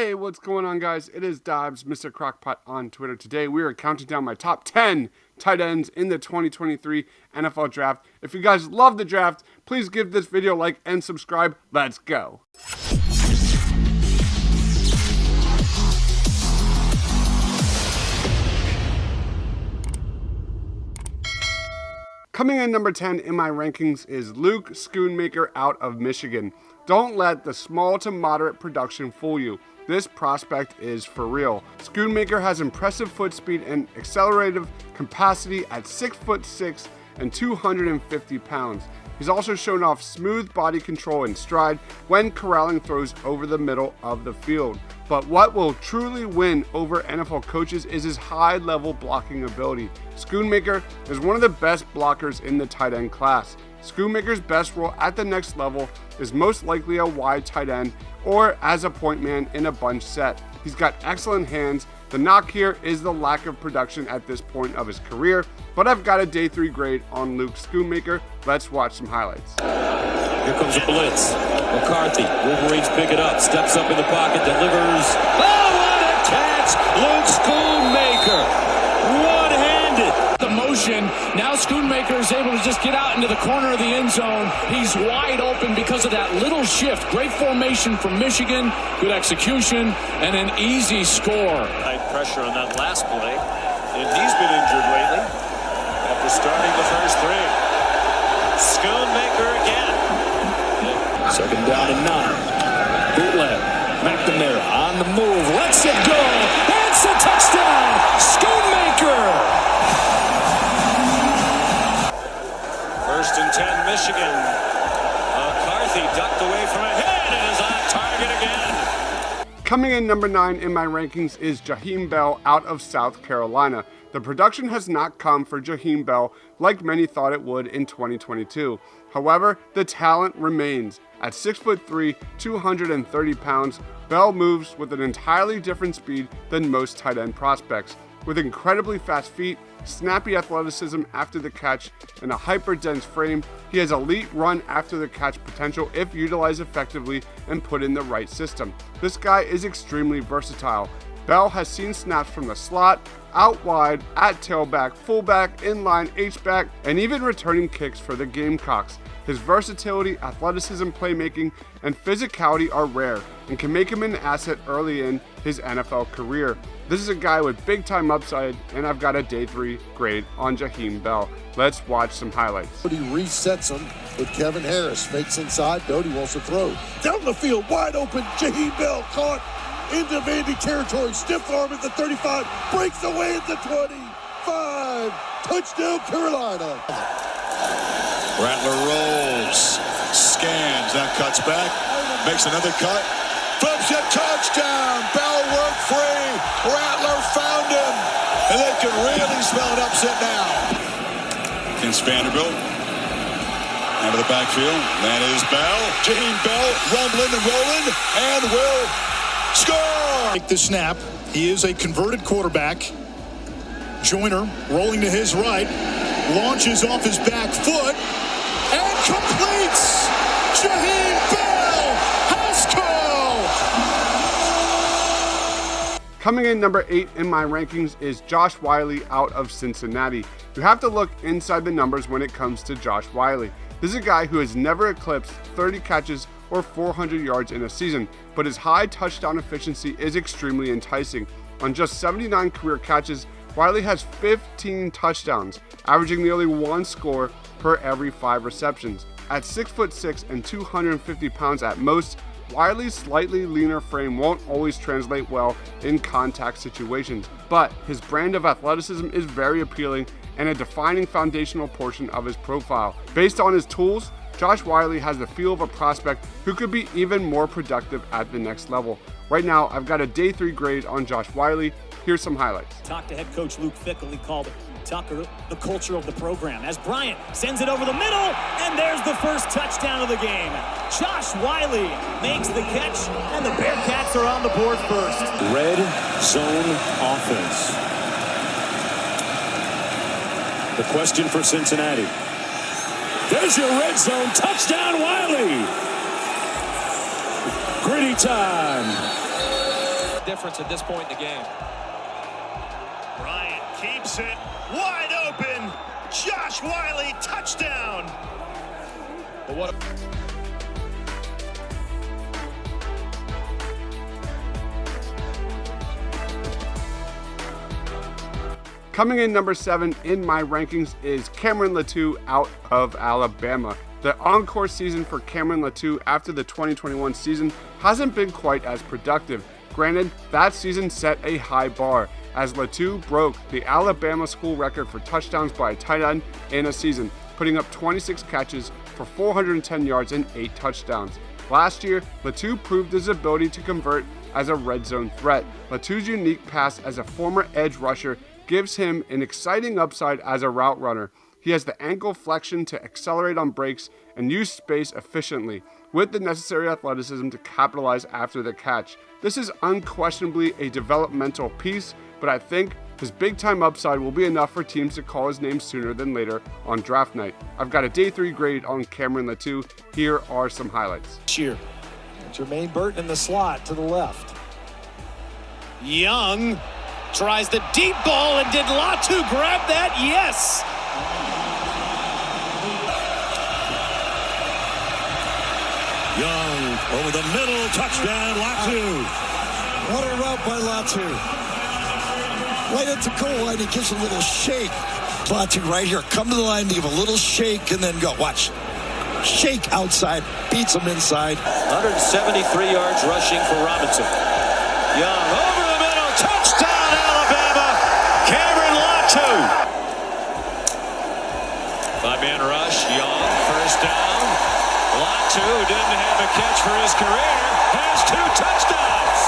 Hey, what's going on, guys? It is Dobbs, Mr. Crockpot on Twitter. Today, we are counting down my top 10 tight ends in the 2023 NFL Draft. If you guys love the draft, please give this video a like and subscribe. Let's go. Coming in number 10 in my rankings is Luke Schoonmaker out of Michigan. Don't let the small to moderate production fool you. This prospect is for real. Schoonmaker has impressive foot speed and accelerative capacity at 6'6" and 250 pounds. He's also shown off smooth body control and stride when corralling throws over the middle of the field. But what will truly win over NFL coaches is his high-level blocking ability. Schoonmaker is one of the best blockers in the tight end class. Schoonmaker's best role at the next level is most likely a wide tight end or as a point man in a bunch set. He's got excellent hands. The knock here is the lack of production at this point of his career, but I've got a day 3 grade on Luke Schoonmaker. Let's watch some highlights. Here comes a blitz. McCarthy, Wolverines pick it up, steps up in the pocket, delivers. Oh, what a catch! Luke Schoonmaker, one-handed. The motion, now Schoonmaker is able to just get out into the corner of the end zone. He's wide open because of that little shift. Great formation from Michigan, good execution, and an easy score. High pressure on that last play, and he's been injured lately after starting the first 3. Schoonmaker again. Second down and 9. Bootleg. McNamara on the move. Lets it go. It's a touchdown. Schoonmaker. First and 10, Michigan. McCarthy ducked away from a hit and is on target again. Coming in number 9 in my rankings is Jaheim Bell out of South Carolina. The production has not come for Jaheim Bell like many thought it would in 2022. However, the talent remains. At 6'3", 230 pounds, Bell moves with an entirely different speed than most tight end prospects. With incredibly fast feet, snappy athleticism after the catch, and a hyper-dense frame, he has elite run after the catch potential if utilized effectively and put in the right system. This guy is extremely versatile. Bell has seen snaps from the slot, out wide, at tailback, fullback, inline, H-back, and even returning kicks for the Gamecocks. His versatility, athleticism, playmaking, and physicality are rare and can make him an asset early in his NFL career. This is a guy with big-time upside, and I've got a day 3 grade on Jaheim Bell. Let's watch some highlights. Doty resets him with Kevin Harris. Fakes inside. Doty wants to throw. Down the field, wide open. Jaheim Bell caught into Vandy territory. Stiff arm at the 35. Breaks away at the 25. Touchdown, Carolina. Rattler rolls, scans, now cuts back, makes another cut, flips it, touchdown, Bell worked free, Rattler found him, and they can really smell an upset now. Against Vanderbilt, out of the backfield, that is Bell, Jaheim Bell, rumbling and rolling, and will score! Take the snap, he is a converted quarterback. Joyner rolling to his right, launches off his back foot, and completes! Jaheim Bell has come! Coming in number 8 in my rankings is Josh Whyle out of Cincinnati. You have to look inside the numbers when it comes to Josh Whyle. This is a guy who has never eclipsed 30 catches or 400 yards in a season, but his high touchdown efficiency is extremely enticing. On just 79 career catches, Whyle has 15 touchdowns, averaging nearly 1 score per every 5 receptions. At 6'6" and 250 pounds at most, Whyle's slightly leaner frame won't always translate well in contact situations, but his brand of athleticism is very appealing and a defining foundational portion of his profile. Based on his tools, Josh Whyle has the feel of a prospect who could be even more productive at the next level. Right now, I've got a day 3 grade on Josh Whyle. Here's some highlights. Talk to head coach Luke Fickell. He called Tucker the culture of the program. As Bryant sends it over the middle, and there's the first touchdown of the game. Josh Whyle makes the catch, and the Bearcats are on the board first. Red zone offense. The question for Cincinnati. There's your red zone touchdown, Whyle. Gritty time. difference at this point in the game. Bryant keeps it wide open. Josh Whyle, touchdown. But what Coming in number 7 in my rankings is Cameron Latu out of Alabama. The encore season for Cameron Latu after the 2021 season hasn't been quite as productive. Granted, that season set a high bar, as Latu broke the Alabama school record for touchdowns by a tight end in a season, putting up 26 catches for 410 yards and 8 touchdowns. Last year, Latu proved his ability to convert as a red zone threat. Latu's unique pass as a former edge rusher gives him an exciting upside as a route runner. He has the ankle flexion to accelerate on breaks and use space efficiently, with the necessary athleticism to capitalize after the catch. This is unquestionably a developmental piece, but I think his big-time upside will be enough for teams to call his name sooner than later on draft night. I've got a day 3 grade on Cameron Latu. Here are some highlights. Cheer. Jermaine Burton in the slot to the left. Young tries the deep ball, and did Latu grab that? Yes! Young over the middle, touchdown, Latu. What a route by Latu. Right at the goal line, he gives a little shake. Latu right here, come to the line, give a little shake, and then go. Watch. Shake outside, beats him inside. 173 yards rushing for Robinson. Young over the middle, touchdown Alabama, Cameron Latu. 5-man rush, Young, first down. Latu, who didn't have a catch for his career, has 2 touchdowns.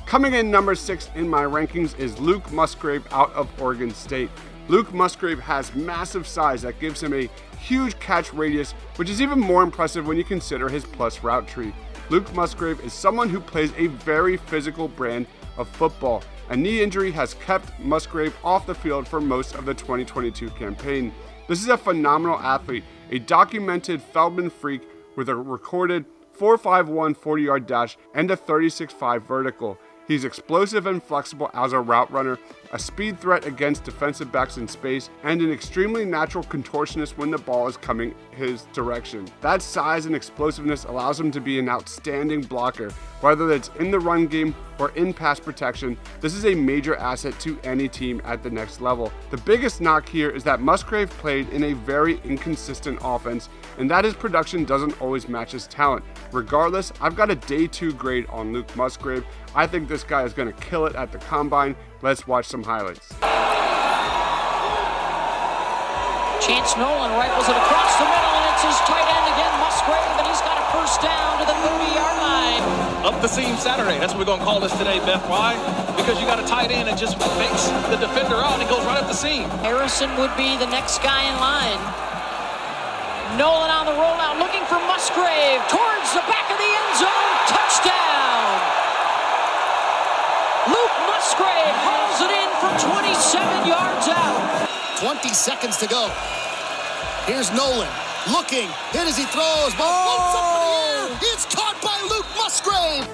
Coming in number 6 in my rankings is Luke Musgrave out of Oregon State. Luke Musgrave has massive size that gives him a huge catch radius, which is even more impressive when you consider his plus route tree. Luke Musgrave is someone who plays a very physical brand of football. A knee injury has kept Musgrave off the field for most of the 2022 campaign. This is a phenomenal athlete, a documented Feldman freak with a recorded 4.51 40-yard dash and a 36.5 vertical. He's explosive and flexible as a route runner, a speed threat against defensive backs in space, and an extremely natural contortionist when the ball is coming his direction. That size and explosiveness allows him to be an outstanding blocker, whether it's in the run game or in pass protection. This is a major asset to any team at the next level. The biggest knock here is that Musgrave played in a very inconsistent offense, and that his production doesn't always match his talent. Regardless, I've got a day 2 grade on Luke Musgrave. I think this guy is going to kill it at the combine. Let's watch some highlights. Chance Nolan rifles it across the middle, and it's his tight end again, Musgrave, and he's got a first down to the 30-yard line. Up the seam Saturday. That's what we're going to call this today, Beth. Why? Because you got a tight end and just fakes the defender out and goes right up the seam. Harrison would be the next guy in line. Nolan on the rollout, looking for Musgrave towards the back of the end zone. Touchdown! Luke Musgrave hauls it in from 27 yards out. 20 seconds to go. Here's Nolan looking. Hit as he throws. Ball floats up in the air. It's caught by Luke Musgrave.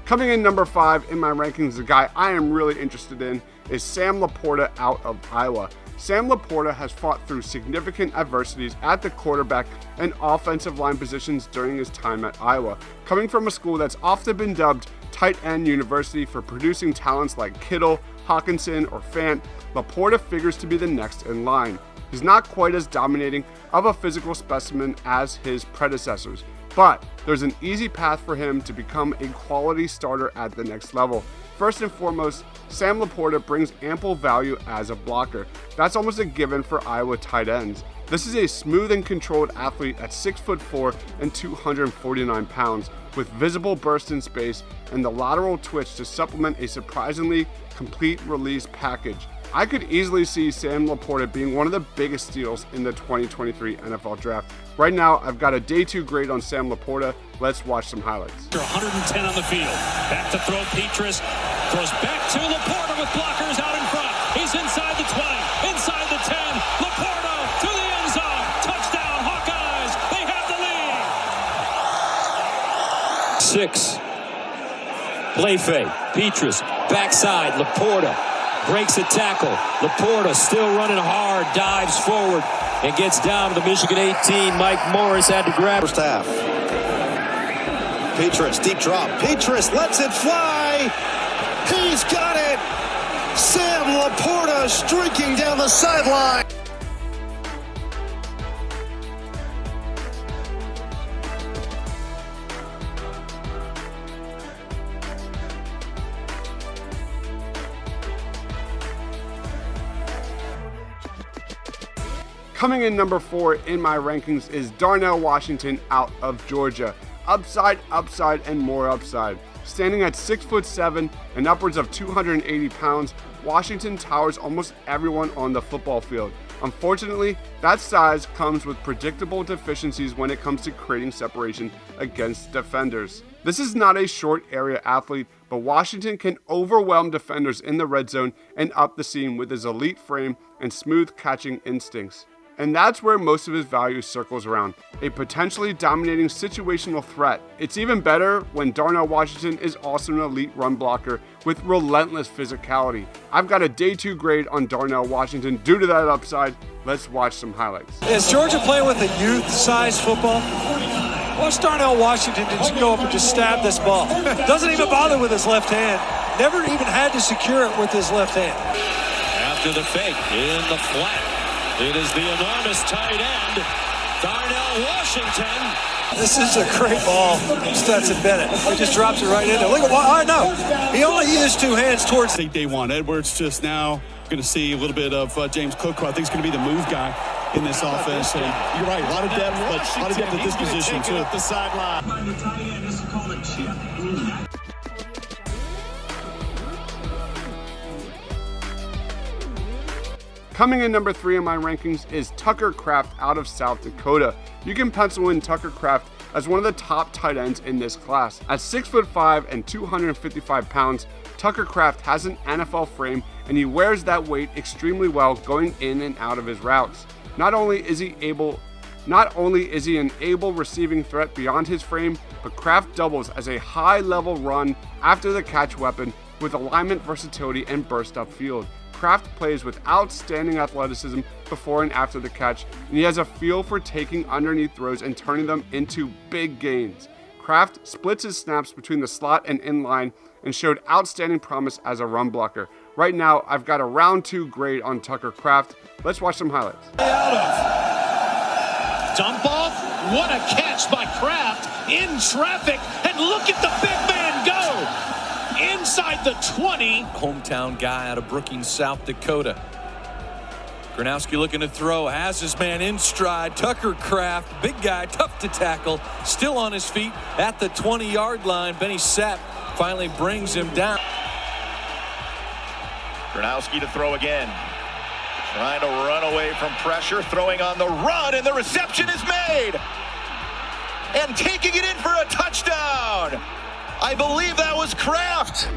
Coming in number 5 in my rankings, the guy I am really interested in is Sam Laporta out of Iowa. Sam Laporta has fought through significant adversities at the quarterback and offensive line positions during his time at Iowa. Coming from a school that's often been dubbed tight end university for producing talents like Kittle, Hawkinson, or Fant, Laporta figures to be the next in line. He's not quite as dominating of a physical specimen as his predecessors, but there's an easy path for him to become a quality starter at the next level. First and foremost, Sam Laporta brings ample value as a blocker. That's almost a given for Iowa tight ends. This is a smooth and controlled athlete at 6'4" and 249 pounds, with visible burst in space and the lateral twitch to supplement a surprisingly complete release package. I could easily see Sam Laporta being one of the biggest steals in the 2023 NFL Draft. Right now, I've got a day 2 grade on Sam Laporta. Let's watch some highlights. 110 on the field. Back to throw Petrus. Throws back to Laporta with blockers out in front. He's inside the 20, inside the 10. Laporta to the end zone. Touchdown, Hawkeyes. They have the lead. 6. Play fake. Petrus. Backside. Laporta. Breaks a tackle. Laporta still running hard. Dives forward. And gets down to the Michigan 18. Mike Morris had to grab. First half. Petrus, deep drop. Petrus lets it fly. He's got it. Sam Laporta streaking down the sideline. Coming in number 4 in my rankings is Darnell Washington out of Georgia. Upside, upside, and more upside. Standing at 6'7" and upwards of 280 pounds, Washington towers almost everyone on the football field. Unfortunately, that size comes with predictable deficiencies when it comes to creating separation against defenders. This is not a short area athlete, but Washington can overwhelm defenders in the red zone and up the seam with his elite frame and smooth catching instincts. And that's where most of his value circles around, a potentially dominating situational threat. It's even better when Darnell Washington is also an elite run blocker with relentless physicality. I've got a day 2 grade on Darnell Washington due to that upside. Let's watch some highlights. Is Georgia playing with a youth-sized football? Watch Darnell Washington just go up and just stab this ball. Doesn't even bother with his left hand. Never even had to secure it with his left hand. After the fake, in the flat. It is the enormous tight end, Darnell Washington. This is a great ball from Stetson Bennett. He just drops it right in there. Look at what I know. He only used 2 hands towards. Day 1. Edwards just now going to see a little bit of James Cook, who I think is going to be the move guy in this offense. And you're right, a lot of depth, but a lot of depth at this position too. Up the sideline. Coming in number 3 in my rankings is Tucker Kraft out of South Dakota. You can pencil in Tucker Kraft as one of the top tight ends in this class. At 6'5" and 255 pounds, Tucker Kraft has an NFL frame and he wears that weight extremely well going in and out of his routes. Not only is he an able receiving threat beyond his frame, but Kraft doubles as a high-level run after the catch weapon with alignment versatility and burst upfield. Kraft plays with outstanding athleticism before and after the catch, and he has a feel for taking underneath throws and turning them into big gains. Kraft splits his snaps between the slot and inline and showed outstanding promise as a run blocker. Right now, I've got a round 2 grade on Tucker Kraft. Let's watch some highlights. Dump off. What a catch by Kraft in traffic. And look at the big man go. Inside the 20. Hometown guy out of Brookings, South Dakota. Gronowski looking to throw, has his man in stride. Tucker Kraft, big guy, tough to tackle, still on his feet at the 20-yard line. Benny Sapp finally brings him down. Gronowski to throw again. Trying to run away from pressure, throwing on the run, and the reception is made. And taking it in for a touchdown. I believe that was Kraft.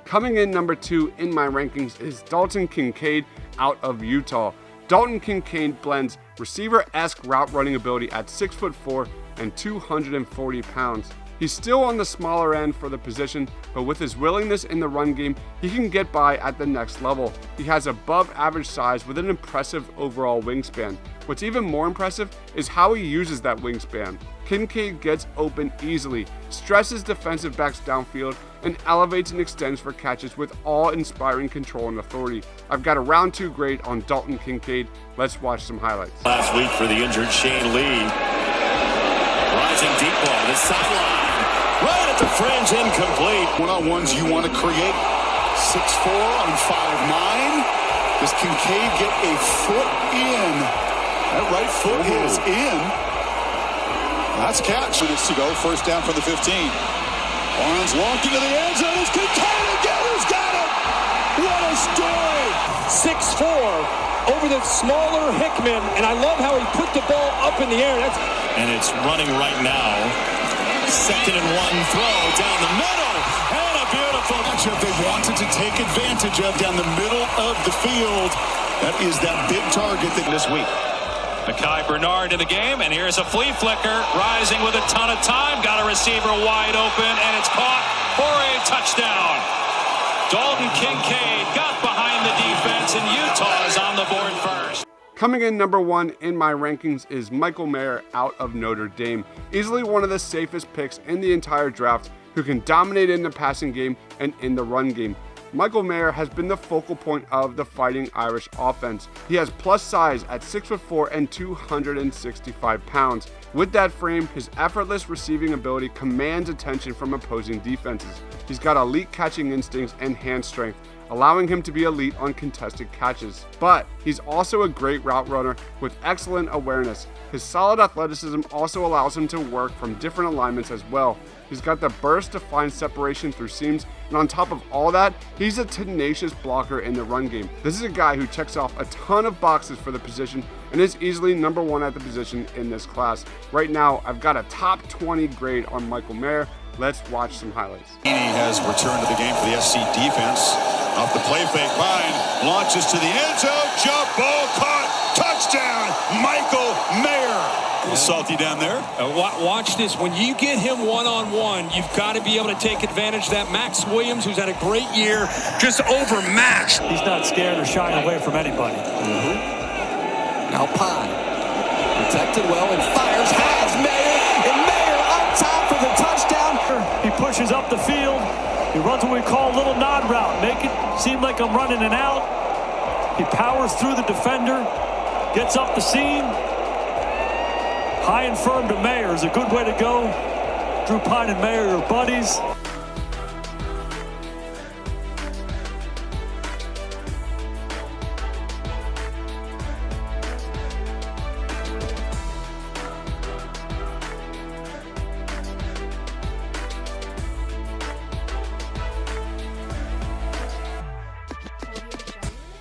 Coming in number 2 in my rankings is Dalton Kincaid out of Utah. Dalton Kincaid blends receiver-esque route running ability at 6'4" and 240 pounds. He's still on the smaller end for the position, but with his willingness in the run game, he can get by at the next level. He has above average size with an impressive overall wingspan. What's even more impressive is how he uses that wingspan. Kincaid gets open easily, stresses defensive backs downfield, and elevates and extends for catches with awe-inspiring control and authority. I've got a round 2 grade on Dalton Kincaid. Let's watch some highlights. Last week for the injured Shane Lee. Rising deep ball, the sideline. Right at the fringe, incomplete. One-on-ones you want to create. 6'4" on 5'9". Does Kincaid get a foot in? That right foot is in. That's catch. Minutes to go. First down from the 15. Barnes launched into the end zone. It's Kincaid again. Who's got it? What a story. 6'4" over the smaller Hickman, and I love how he put the ball up in the air. And it's running right now. 2nd and 1 throw down the middle. And a beautiful matchup they wanted to take advantage of down the middle of the field. That is that big target that this week. Mekhi Bernard in the game, and here's a flea flicker, rising with a ton of time, got a receiver wide open, and it's caught for a touchdown. Dalton Kincaid got behind the defense, and Utah is on the board first. Coming in number 1 in my rankings is Michael Mayer out of Notre Dame. Easily one of the safest picks in the entire draft, who can dominate in the passing game and in the run game. Michael Mayer has been the focal point of the Fighting Irish offense. He has plus size at 6'4" and 265 pounds. With that frame, his effortless receiving ability commands attention from opposing defenses. He's got elite catching instincts and hand strength, allowing him to be elite on contested catches. But he's also a great route runner with excellent awareness. His solid athleticism also allows him to work from different alignments as well. He's got the burst to find separation through seams, and on top of all that, he's a tenacious blocker in the run game. This is a guy who checks off a ton of boxes for the position and is easily number 1 at the position in this class. Right now, I've got a top 20 grade on Michael Mayer. Let's watch some highlights. He has returned to the game for the SC defense. Off the play fake, Pine launches to the end zone, jump ball caught, touchdown, Michael Mayer. A little salty down there. Watch this. When you get him one-on-one, you've got to be able to take advantage of that. Max Williams, who's had a great year, just overmatched. He's not scared or shying away from anybody. Now Pine, protected well and fires, has Mayer, and Mayer on top for the touchdown. He pushes up the field. He runs what we call a little nod route. Make it seem like I'm running an out. He powers through the defender, gets up the seam. High and firm to Mayer is a good way to go. Drew Pine and Mayer are buddies.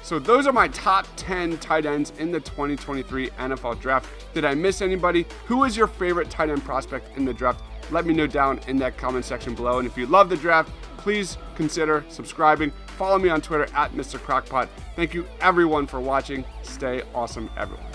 So those are my top 10 tight ends in the 2023 NFL Draft. Did I miss anybody? Who is your favorite tight end prospect in the draft? Let me know down in that comment section below. And if you love the draft, please consider subscribing. Follow me on Twitter at Mr. Crockpot. Thank you everyone for watching. Stay awesome, everyone.